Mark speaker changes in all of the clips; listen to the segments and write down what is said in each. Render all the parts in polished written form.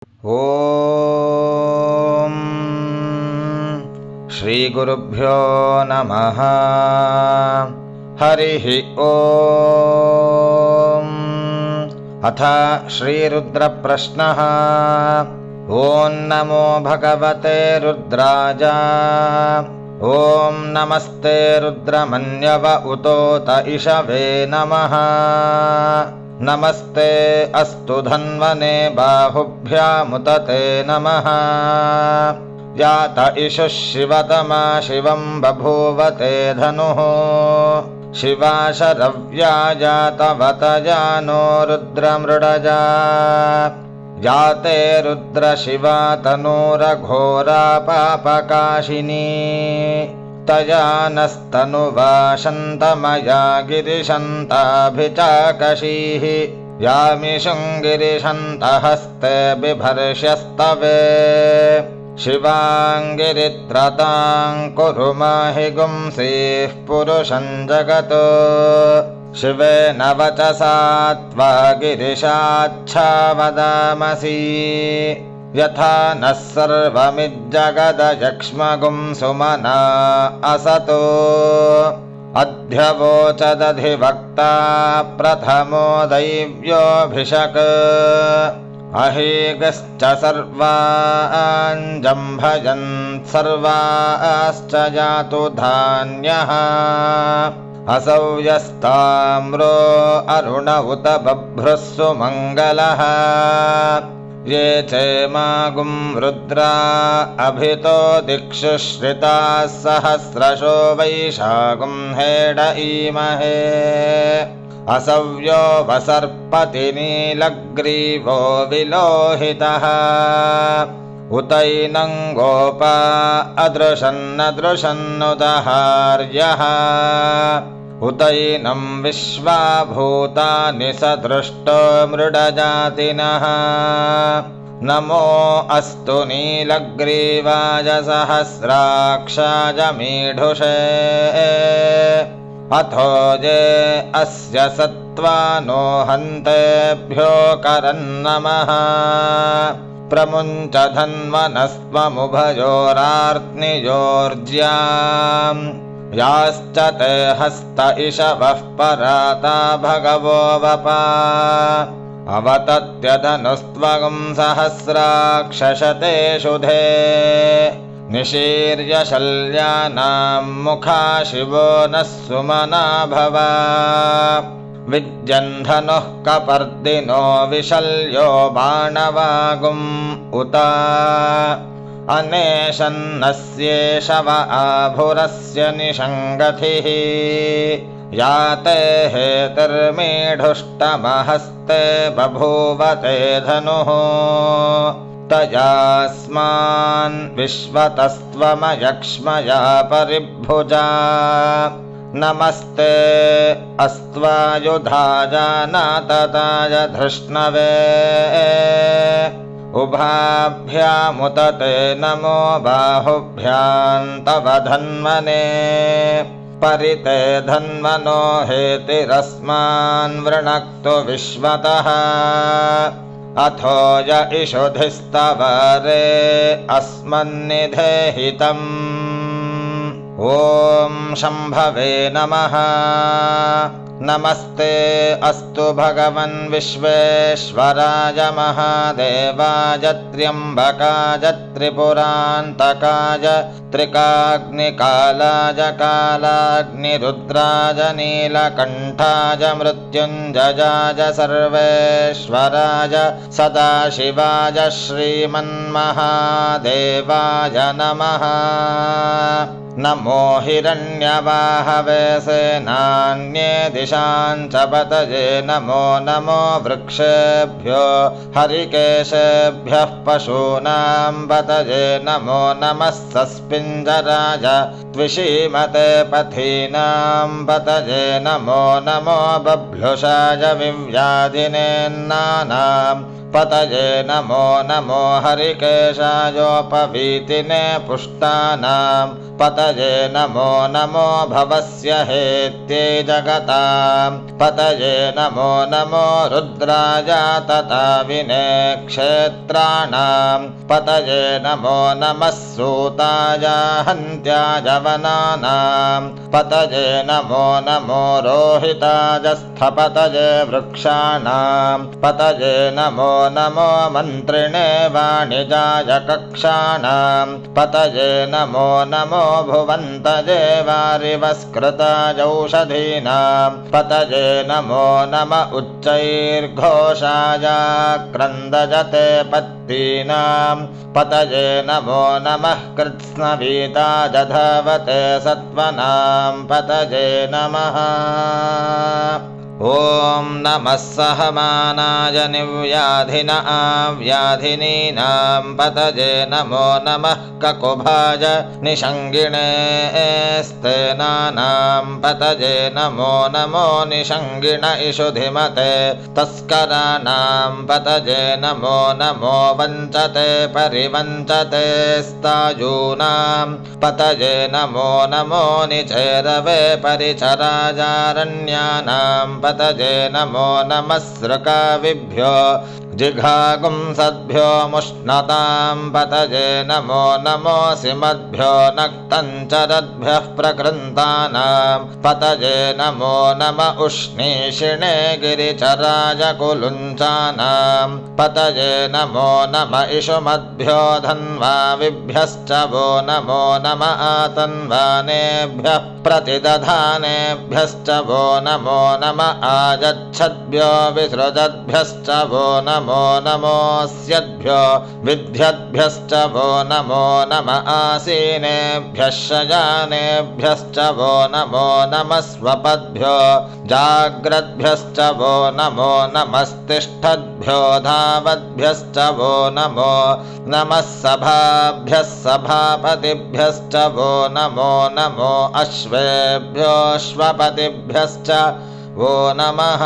Speaker 1: ఓం శ్రీ గురుభ్యో నమః. హరిః ఓం. అథ శ్రీరుద్ర ప్రశ్నః. ఓం నమో భగవతే రుద్రాయ. ఓం నమస్తే రుద్రమన్యవ ఉతోత ఇషవే నమః. నమస్తే అస్తు ధన్వనే బాహుభ్యాముదతే నమః. జాత ఇషు శివతమా శివం బభూవతే ధనుః. శివాశరవ్యా జాతవత జానో రుద్రమృడజా. జాతే రుద్ర శివా తనూరఘోరా పాపకాశినీ. తయానస్తనువా శంతమయా గిరిశంతాభిచాకషీః. యామిషుంగిరిశంతహస్తే బిభర్ష్యస్తవే. శివాంగిరిత్రతాం కురు మాహి గుంసీః పురుషం జగత్. శివేన వచసా త్వా గిరిశాచ్ఛావదామసి. యథా నః సర్వమిజ్జగదయక్ష్మగుం సుమనా అసతు. అధ్యవోచదధివక్తా ప్రథమో దైవ్యోభిషక్. అహీగశ్చ సర్వాన్ జంభయన్ సర్వాశ్చ జాతు ధాన్యః. అసౌ యస్తామ్రో అరుణ ఉత బభ్రుః సుమంగళః. ये चेमागुं रुद्रा अभितो दिक्षु श्रिताः सहस्रशो वैशागुं हेड ईमहे. असव्यो वसर्पति नीलग्रीवो विलोहितः. उतैनं गोपा अदृशन्नदृशन्नुदहार्यः. उतैनं विश्वाभूतानि सदृष्टो मृडजातिनः. नमो अस्तु नीलग्रीवाय सहस्राक्षाय मीढुषे. अथो ये अस्य सत्त्वानो हन्तेभ्यो करन्नमः. प्रमुञ्च धन्वनस्त्वमुभयोरार्त्नियोर्ज्याम्. याश्च ते हस्त इषवः पराता भगवो वपा. अवतत्यधनुस्त्वगुं सहस्राक्षशते शुधे. निशीर्य शल्यानां मुखा शिवो नः सुमना भव. विद्यन्धनुः कपर्दिनो विशल्यो बाणवागुम् उत. अनेशन्नस्येषव आभुरस्य निषङ्गथिः. याते हेतिर्मीढुष्टमहस्ते बभूवते धनुः. तयास्मान् विश्वतस्त्वमयक्ष्मया परिभुजा. नमस्ते अस्त्वायुधाय नातताय धृष्णवे. उभाभ्यामुतते नमो बाहुभ्यां तव धन्वने. परिते धन्वनो हेतिरस्मान् वृणक्तु विश्वतः. अथो य इषुधिस्तवरे अस्मन्निधेहितम्. ॐ शम्भवे नमः. नमस्ते अस्तु भगवन् विश्वेश्वराय महादेवाय त्र्यम्बकाय त्रिपुरान्तकाय त्रिकाग्निकालाय कालाग्निरुद्राय नीलकण्ठाय मृत्युञ्जयाय सर्वेश्वराय सदाशिवाय श्रीमन्महादेवाय नमः. नमो हिरण्यवाहवे सेनान्ये दिशां च पतये. नमो नमो वृक्षेभ्यो हरिकेशेभ्यः पशूनां पतये. नमो नमः सस्पिञ्जराय त्विषीमते पथीनां पतये. नमो नमो बभ्लुषाय विव्याधिनेन्नानां पतये नमो नमो हरिकेशायोपवीतिने पुष्टानां पतये नमो नमो भवस्य हेत्यै जगतां पतये नमो नमो रुद्राय तताविने क्षेत्राणां पतये नमो नमः सूताय हन्त्याय वनानां पतये नमो नमो रोहिताय स्थपतये वृक्षाणां पतये नमो नमो मन्त्रिणे वाणिजाय कक्षाणां पतये नमो नमो भुवन्तये वारिवस्कृताय औषधीनां पतये नमो नम उच्चैर्घोषाय क्रन्दजते पत्तीनां पतये नमो नमः कृत्स्नवीताय धवते सत्त्वनां पतये नमः ॐ नमः सहमानाय निव्याधिन व्याधिनीनां पतये नमो नमः ककुभाय निषङ्गिणे स्तेनानां पतये नमो नमो निषङ्गिण इषुधिमते तस्कराणां पतये नमो नमो वञ्चते परिवञ्चते स्तायूनां पतये नमो नमो निचेरवे परिचराजारण्यानां पतये नमो नमः सृकाविभ्यो जिघागुंसद्भ्यो मुष्णतां पतये नमो नमो सिमद्भ्यो नक्तञ्चरद्भ्यः प्रकृन्तानां पतये नमो नम उष्णीषिणे गिरिचराय कुलुञ्चानां पतये नमो नम इषुमद्भ्यो धन्वाविभ्यश्च वो नमो नम आतन्वानेभ्यः प्रतिदधानेभ्यश्च वो नमो नम आयच्छद्भ्यो विसृजद्भ्यश्च वो नमो नमोऽस्यद्भ्यो विद्यद्भ्यश्च वो नमो नम आसीनेभ्यः शयानेभ्यश्च वो नमो नमः स्वपद्भ्यो जाग्रद्भ्यश्च वो नमो नमस्तिष्ठद्भ्यो धावद्भ्यश्च वो नमो नमः सभाभ्यः सभापतिभ्यश्च वो नमो नमो अश्वेभ्योऽश्वपतिभ्यश्च वो नमः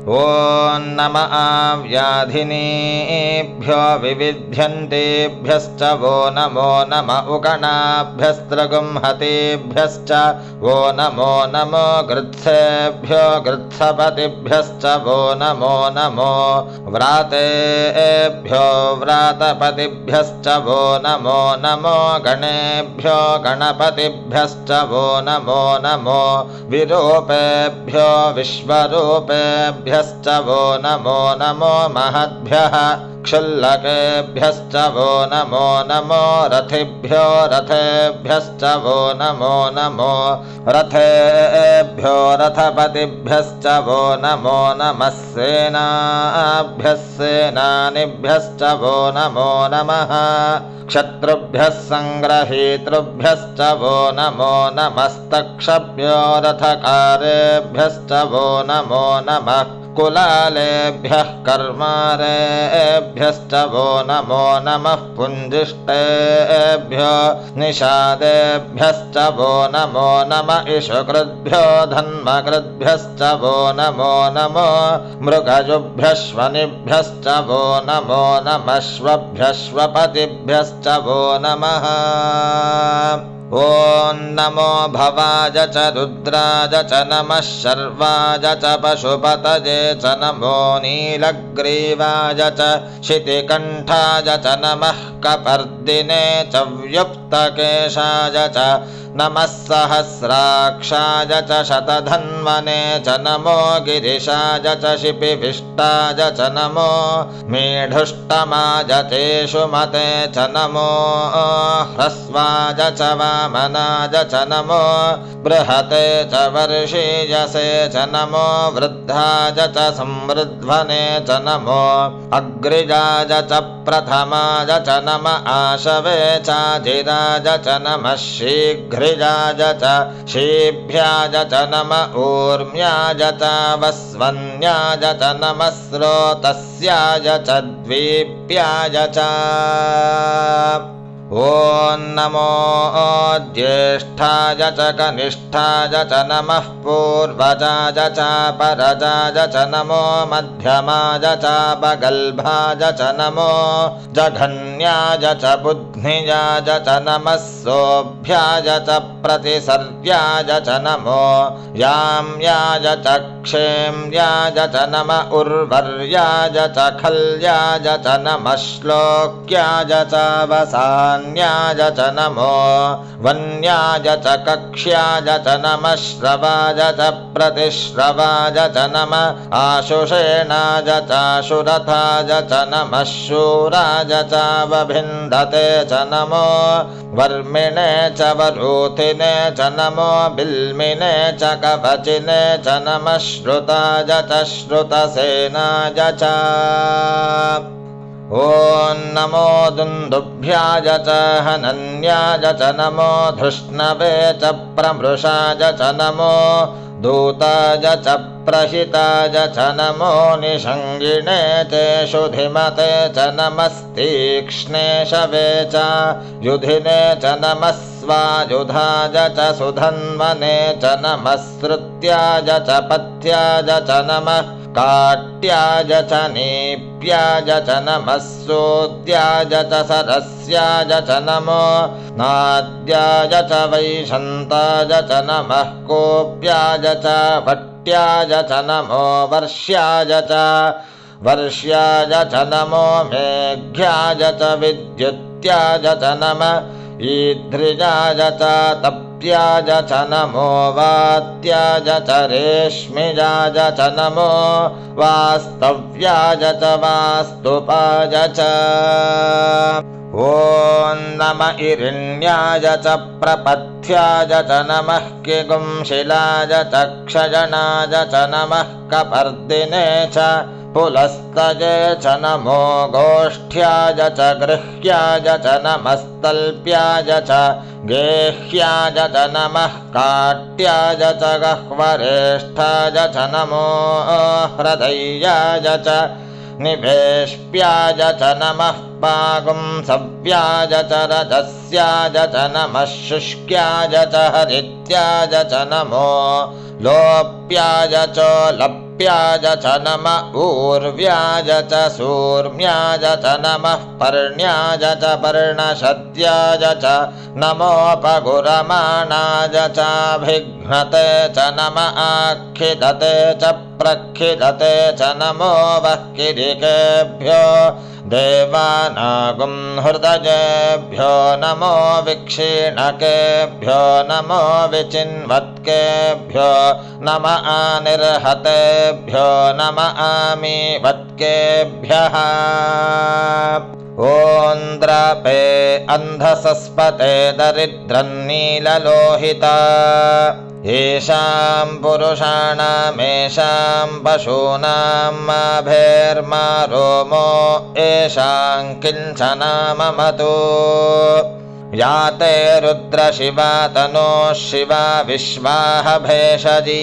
Speaker 1: ॐ नमः व्याधिनीभ्यो विविध्यन्तेभ्यश्च वो नमो नम उगणाभ्यस्त्रगुंहतेभ्यश्च वो नमो नमो गृत्सेभ्यो गृत्सपतिभ्यश्च वो नमो नमो व्रातेभ्यो व्रातपतिभ्यश्च वो नमो नमो गणेभ्यो गणपतिभ्यश्च वो नमो नमो विरूपेभ्यो विश्वरूपेभ्यश्च वो नमो नमो महद्भ्यः क्षुल्लकेभ्यश्च वो नमो नमो रथिभ्यो रथेभ्यश्च वो नमो नमो रथेभ्यो रथपतिभ्यश्च वो नमो नमः सेनाभ्यः सेनानिभ्यश्च वो नमो नमः क्षत्रुभ्यः संग्रहीतृभ्यश्च वो नमो नमस्तक्षभ्यो रथकारेभ्यश्च वो नमो नमः कुलालेभ्यः कर्मारेभ्यश्च वो नमो नमः पुञ्जिष्टेभ्यो निषादेभ्यश्च वो नमो नम इषुकृद्भ्यो धन्वकृद्भ्यश्च वो नमो नमो मृगजुभ्यश्वनिभ्यश्च वो नमो नमश्वभ्यश्वपतिभ्यश्च वो नमः ॐ नमो भवाय च रुद्राय च नमः शर्वाय च पशुपतये च नमो नीलग्रीवाय च शितिकण्ठाय च नमः कपर्दिने च व्युक्तकेशाय च नमः सहस्राक्षाय च शतधन्वने च नमो गिरिशाय च शिपिविष्टाय च नमो मेढुष्टमाय चेषुमते च नमो ह्रस्वाय च वामनाय च नमो बृहते च वर्षीयसे च नमो वृद्धाय च संवृध्वने च नमो अग्रिजाय च प्रथमाय च नम आशवे चाजिराय च नमः शीघ्रिजाय च शीभ्याय च नम ऊर्म्याय च वस्वन्याय च नमः स्रोतस्याय च द्वीप्याय च ॐ नमो ज्येष्ठाय च कनिष्ठाय च नमः पूर्वजाय च परजाय च नमो मध्यमाय च पगल्भाय च नमो जघन्याय च बुद्ध्नियाय च नमः सोऽभ्याय च प्रतिसर्याय च नमो याम्याय च क्षेम्याय च नम उर्वर्याय च खल्याय च नमः श्लोक्याय च वसान्याय च नमो वन्याय च कक्ष्याय च नमः श्रवाय च प्रतिश्रवाय च नमः आशुषेणाय च आशुरथाय च नमः शूराय च वभिन्दते च नमो वर्मिणे च वरूथिने च नमो बिल्मिने च कवचिने च नमः श्रुताय च श्रुतसेनाय च ॐ नमो दुन्दुभ्याय च हनन्याय च नमो धृष्णवे च प्रमृषाय च नमो दूताय च प्रहिताय च नमो निषङ्गिणे च शुधिमते च नमस्तीक्ष्णे शवे च युधिने च नमः स्वायुधाय च सुधन्वने च नमः श्रुत्याय च पथ्याय च नमः काट्याय च नीप्याय च नमः सोद्याय च सरस्याय च नमो नाद्याय च वैशन्ताय च नमः कोप्याय च भट्याय च नमो वर्ष्याय च वर्ष्याय च नमो मेघ्याय च विद्युत्याय च नमः ईद्रियाय च तप्याय च नमो वात्याय च रेश्मियाय च नमो वास्तव्याय च वास्तुपाय च ॐ नम इरिण्याय च प्रपथ्याय च नमः किगुंशिलाय च क्षयणाय च नमः कपर्दिने च पुलस्तये च नमो गोष्ठ्याय च गृह्याय च नमस्तल्प्याय च गेह्याय च नमः काट्याय च गह्वरेष्ठाय च नमो हृदयाय च निवेश्प्याय च नमः पागुंसव्याय च रजस्याय च नमः शुष्क्याय च हरित्याय च नमो लोप्याय च लप्याय च नम ऊर्व्याय च सूर्म्याय च नमः पर्ण्याय च पर्णशद्याय च नमोपगुरमाणाय चाभिघ्नते च नम आखिदते च प्रखिदते च नमो वह्किरिकेभ्यो देवानागुं हृदयेभ्यो नमो विक्षीणकेभ्यो नमो विचिन्वत्केभ्यो नम आनिर्हतेभ्यो नम आमीवत्केभ्यः ॐ द्रापे अन्धसस्पते दरिद्रन्नीललोहिता येषां पुरुषाणामेषां पशूनां माभेर्मा रोमो येषां किञ्चनाममतु याते रुद्रशिवा तनोः शिवा विश्वाह भेषजी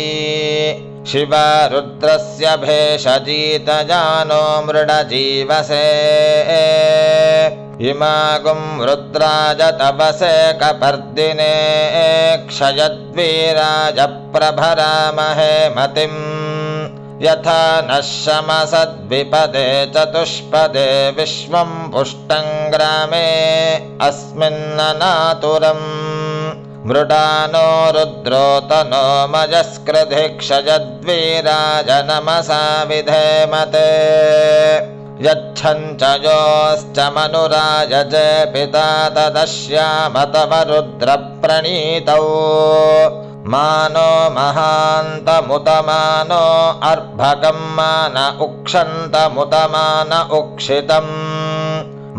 Speaker 1: शिवा रुद्रस्य भेषजीतजानो मृडजीवसे इमागुं रुद्राज तपसे कपर्दिने क्षयद्वीराज प्रभरामहे मतिम् यथा नः शमसद्विपदे चतुष्पदे विश्वं पुष्टं ग्रामे अस्मिन्ननातुरम् मृडानो रुद्रोतनो मजस्कृधि क्षयद्वीराज नमसा विधेमते यच्छञ्च योश्च मनुरायजे पिता तदश्यामतव रुद्रप्रणीतौ मानो महान्तमुतमानो अर्भकं मान उक्षन्तमुतमान उक्षितम्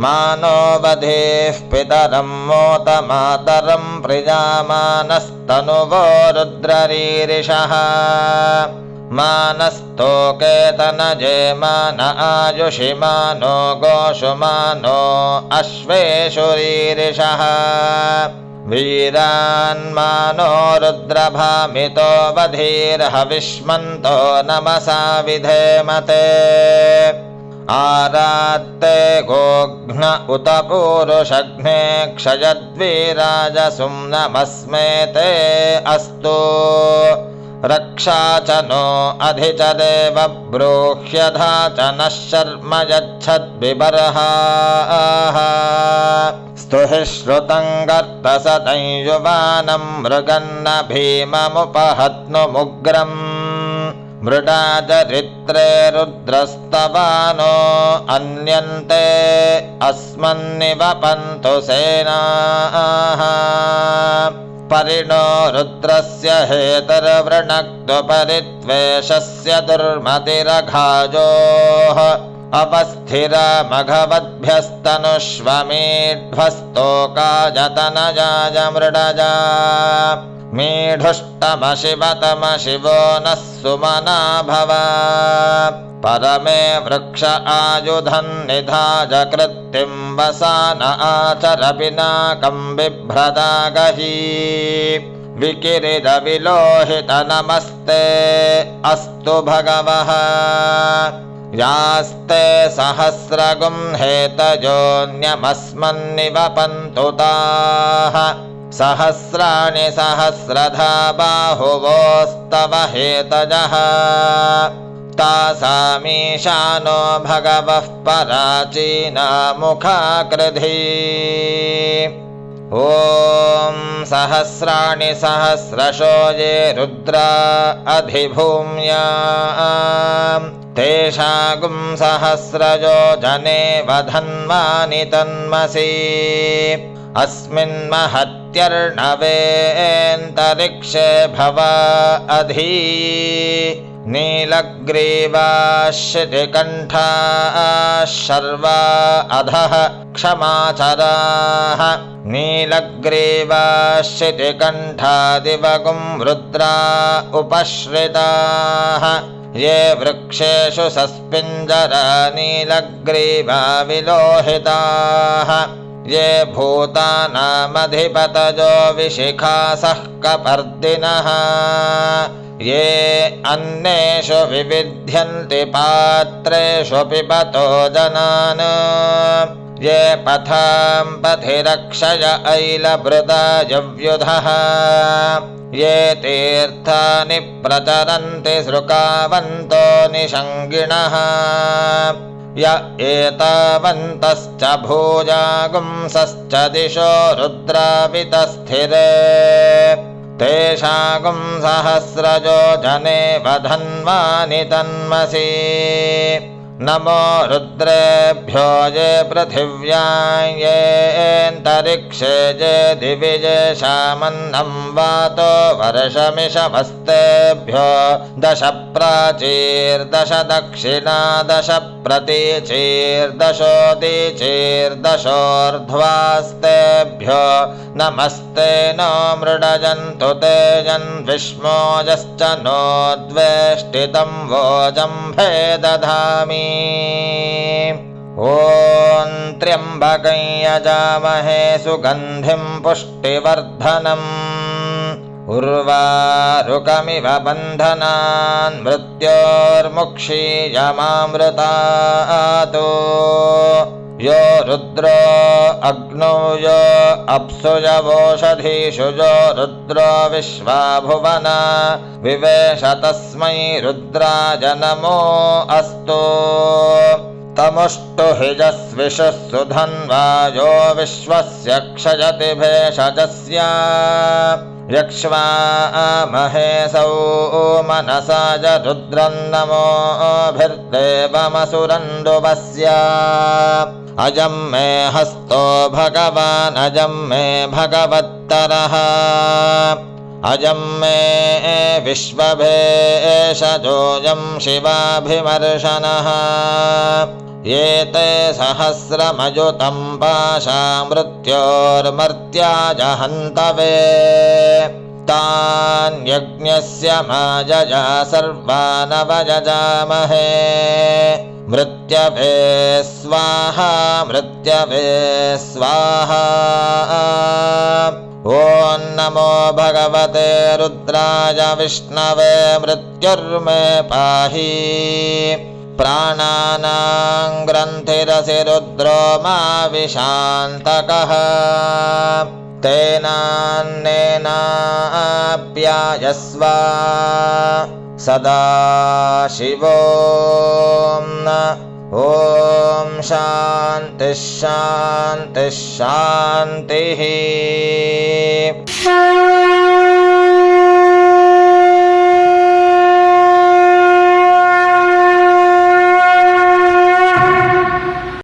Speaker 1: मानो वधेः पितरं मोतमातरं प्रियामानस्तनुवो रुद्ररीरिषः मानस्तोकेतनजे मान आयुषि मानो गोषु मानो अश्वेषु रीरिषः वीरान्मानो रुद्रभामितो वधीर्हविष्मन्तो नमसा विधेमते आरात्ते गोघ्न उत पूरुषघ्ने क्षयद्वीराजसुम्नमस्मे ते अस्तु रक्षा च नो अधि च देव ब्रूह्यधा च नः शर्म यच्छद्विबर्हाः स्तुहि श्रुतं गर्तसतं युवानं मृगन्न भीममुपहत्नुमुग्रम् मृडाचरित्रे रुद्रस्तवानो अन्यन्ते अस्मन्निवपन्तु सेनाः परिणो रुद्रस्य हेतर्वृणक्तुपरित्वेषस्य दुर्मतिरघाजोः अपस्थिरमघवद्भ्यस्तनुष्वमीढ्वस्तोकाजतनजाज मृडजा मीढुष्टमशिवतमशिवो नः सुमना भव परमे वृक्ष आयुधन्निधाज कृत्तिं वसान आचर पिनाकं बिभ्रदागहि विकिरिदविलोहित नमस्ते अस्तु भगवः यास्ते सहस्रगुं हेतजोऽन्यमस्मन्निवपन्तु ताः सहस्राणि सहस्रधा बाहुवोस्तव हेतजः तासामीशानो भगवः पराचीनामुखाकृधि ॐ सहस्राणि सहस्रशो ये रुद्रा अधिभूम्यां तेषागुं सहस्रजो जने वधन्वानि तन्मसि अस्मिन्महत्यर्णवेऽन्तरिक्षे भव अधि नीलग्रीवाश्रितिकण्ठाः शर्वा अधः क्षमाचराः नीलग्रीवाश्रितिकण्ठादिवगुं रुद्रा उपश्रिताः ये वृक्षेषु सस्पिञ्जरा नीलग्रीवा विलोहिताः ये भूतानामधिपतयो विशिखासः कपर्दिनः ये अन्नेषु विविध्यन्ति पात्रेषु पिबतो जनान् ये पथां पथि रक्षय ऐलभृदायव्युधः ये तीर्थानि प्रचरन्ति सृकावन्तो निषङ्गिणः य एतावन्तश्च भूजागुंसश्च दिशो रुद्रावितस्थिरे तेषागुं सहस्रजो जने वधन्वानि तन्मसि नमो रुद्रेभ्यो ये पृथिव्यां येऽन्तरिक्षे ये दिवि येषामन्नं वातो वर्षमिषमस्तेभ्यो दश प्राचीर्दश दक्षिणा दश प्रतीचीर्दशोदीचीर्दशोर्ध्वास्तेभ्यो नमस्ते नो मृडजन्तु तेजन् विष्मोजश्च नो द्वेष्टितं वोजम्भे दधामि ॐ त्र्यम्बकं यजामहे सुगन्धिं पुष्टिवर्धनम् उर्वारुकमिव बन्धनान् मृत्योर्मुक्षीयमामृतात् यो रुद्रो अग्नौ यो अप्सु यवोषधीषु यो रुद्रो विश्वा भुवना विवेश तस्मै रुद्राय नमो अस्तु तमुष्टु हिजस्विषुः सुधन्वा यो विश्वस्य क्षयति भेषजस्य यक्ष्वामहेसौ मनसा च रुद्रं नमोभिर्देवमसुरन्दुवस्य अजं मे हस्तो भगवान् अजं मे भगवत्तरः अजं मे विश्वभेषजोऽयं शिवाभिमर्शनः ये ते सहस्रमयुतं पाशा मृत्योर्मर्त्या जहन्तवे तान् यज्ञस्य मायया सर्वानवयजामहे मृत्यवे स्वाहा मृत्यवे स्वाहा ॐ नमो भगवते रुद्राय विष्णवे मृत्युर्मे पाहि प्राणानां ग्रन्थिरसि रुद्रो मा विशान्तकः तेनान्नेनाप्यायस्व सदा शिवो ॐ शान्तिः शान्तिः शान्तिः।